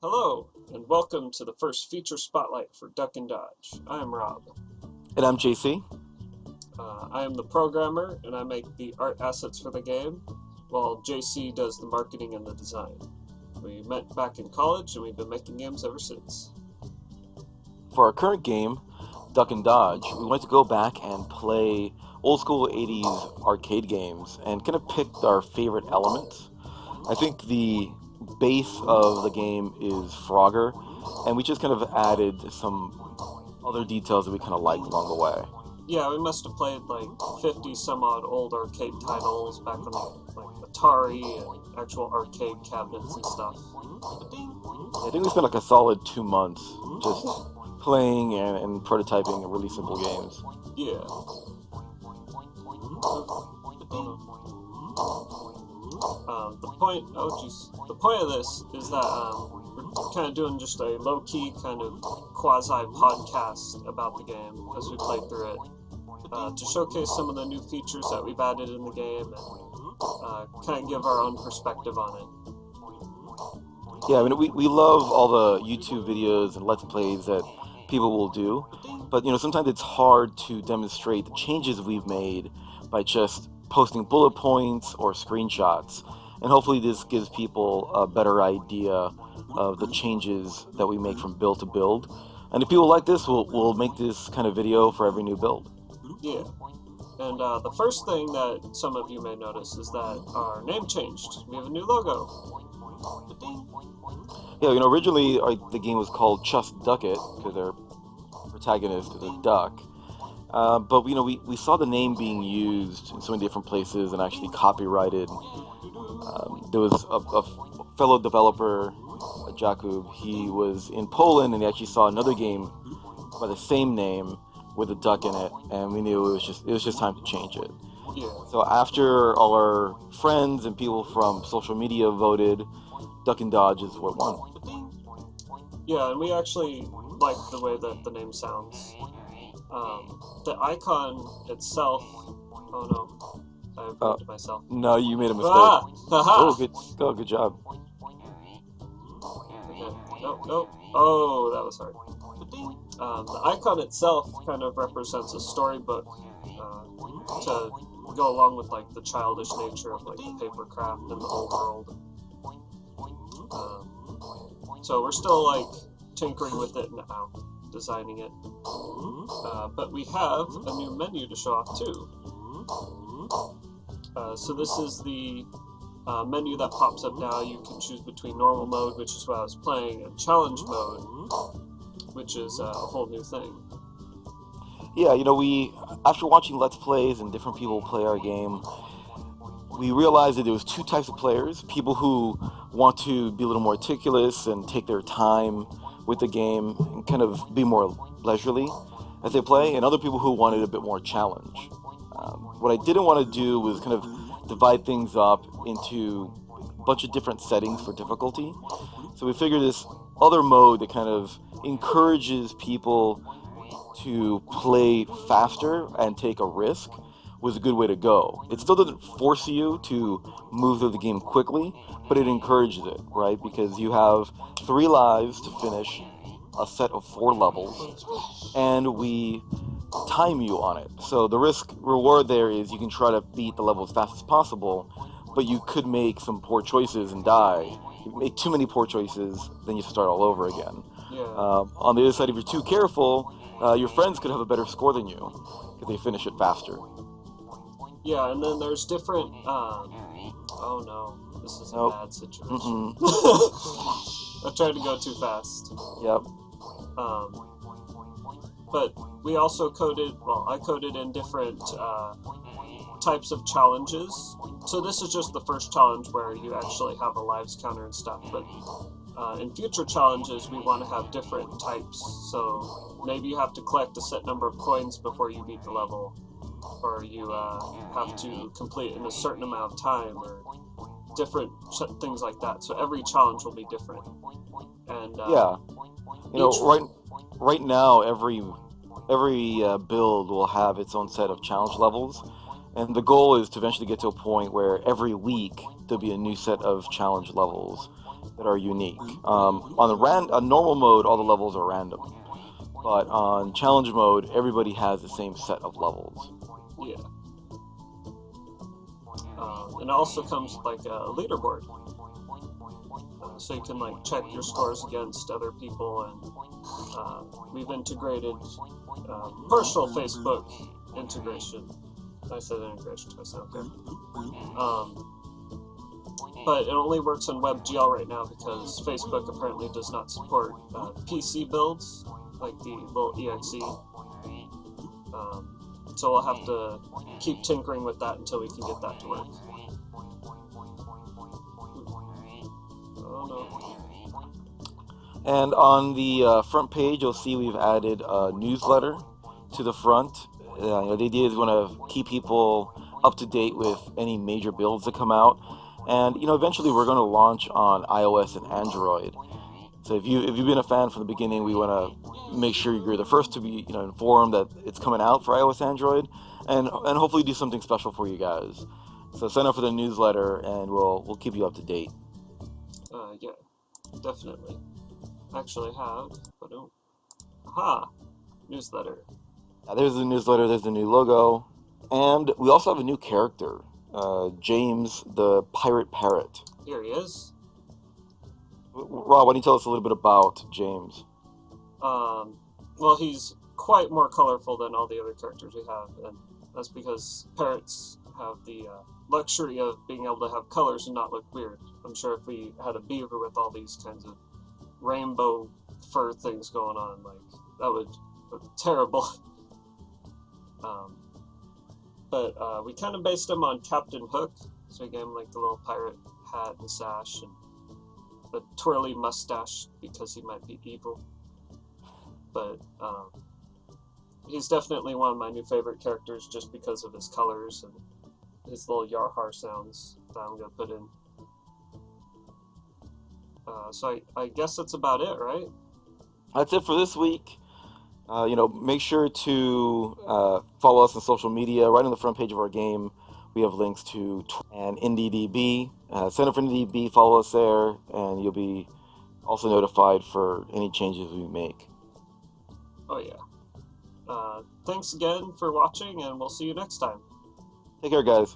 Hello, and welcome to the first feature spotlight for Duck and Dodge. I am Rob. And I'm JC. I am the programmer, and I make the art assets for the game, while JC does the marketing and the design. We met back in college, and we've been making games ever since. For our current game, Duck and Dodge, we wanted to go back and play old school 80s arcade games and kind of picked our favorite elements. I think the base of the game is Frogger, and we just kind of added some other details that we kind of liked along the way. Yeah, we must have played like 50 some odd old arcade titles back on like Atari and actual arcade cabinets and stuff. I think we spent like a solid 2 months just playing and prototyping really simple games. Yeah. The point of this is that we're kind of doing just a low-key kind of quasi-podcast about the game as we play through it, to showcase some of the new features that we've added in the game and kind of give our own perspective on it. Yeah, I mean, we love all the YouTube videos and Let's Plays that people will do, but sometimes it's hard to demonstrate the changes we've made by just posting bullet points or screenshots. And hopefully this gives people a better idea of the changes that we make from build to build. And if people like this, we'll make this kind of video for every new build. Yeah. And the first thing that some of you may notice is that our name changed. We have a new logo. Yeah, originally the game was called Just Duck It because our protagonist is a duck. But we saw the name being used in so many different places and actually copyrighted. There was a fellow developer, Jakub. He was in Poland and he actually saw another game by the same name with a duck in it, and we knew it was just time to change it. Yeah. So after all our friends and people from social media voted, Duck and Dodge is what won. Yeah, and we actually like the way that the name sounds. The icon itself. Oh no, I ruined myself. No, you made a mistake. Ah! Good job. Okay. Nope. Oh, that was hard. The icon itself kind of represents a storybook to go along with like the childish nature of like the paper craft and the whole world. So we're still like tinkering with it now, designing it. But we have a new menu to show off too. So this is the menu that pops up now. You can choose between normal mode, which is what I was playing, and challenge mode, which is a whole new thing. Yeah, we after watching Let's Plays and different people play our game, we realized that there was two types of players: people who want to be a little more meticulous and take their time with the game and kind of be more leisurely as they play, and other people who wanted a bit more challenge. What I didn't want to do was kind of divide things up into a bunch of different settings for difficulty. So we figured this other mode that kind of encourages people to play faster and take a risk was a good way to go. It still doesn't force you to move through the game quickly, but it encourages it, right? Because you have 3 lives to finish a set of 4 levels, and we time you on it. So the risk reward there is you can try to beat the level as fast as possible, but you could make some poor choices and die. If you make too many poor choices, then you start all over again. Yeah. On the other side, if you're too careful, your friends could have a better score than you because they finish it faster. Yeah, and then there's different. Oh no, this is a bad situation. I tried to go too fast. Yep. But we also I coded in different types of challenges. So this is just the first challenge where you actually have a lives counter and stuff. But in future challenges, we want to have different types. So maybe you have to collect a set number of coins before you beat the level, or you have to complete in a certain amount of time, or different things like that. So every challenge will be different. And yeah, right now every build will have its own set of challenge levels, and the goal is to eventually get to a point where every week there'll be a new set of challenge levels. that are unique. On a normal mode, all the levels are random, but on challenge mode, everybody has the same set of levels. Yeah. And it also comes with like a leaderboard, so you can like check your scores against other people, and we've integrated virtual Facebook integration. I said integration twice. Okay. But it only works on WebGL right now because Facebook apparently does not support PC builds, like the little exe. So we'll have to keep tinkering with that until we can get that to work. Oh no. And on the front page, you'll see we've added a newsletter to the front. The idea is we want to keep people up to date with any major builds that come out. And eventually we're going to launch on iOS and Android. So if you've been a fan from the beginning, we want to make sure you're the first to be informed that it's coming out for iOS, Android, and hopefully do something special for you guys. So sign up for the newsletter, and we'll keep you up to date. Yeah, definitely. Actually have, but don't. Aha, newsletter. There's the newsletter. There's the new logo, and we also have a new character. James, the pirate parrot. Here he is. Rob, why don't you tell us a little bit about James? Well, he's quite more colorful than all the other characters we have, and that's because parrots have the luxury of being able to have colors and not look weird. I'm sure if we had a beaver with all these kinds of rainbow fur things going on, like, that would look terrible. But we kind of based him on Captain Hook, so we gave him like the little pirate hat and sash and the twirly mustache because he might be evil. But he's definitely one of my new favorite characters just because of his colors and his little Yarhar sounds that I'm going to put in. So I guess that's about it, right? That's it for this week. Make sure to follow us on social media. Right on the front page of our game, we have links to and IndieDB. Sign up for IndieDB, follow us there, and you'll be also notified for any changes we make. Oh, yeah. Thanks again for watching, and we'll see you next time. Take care, guys.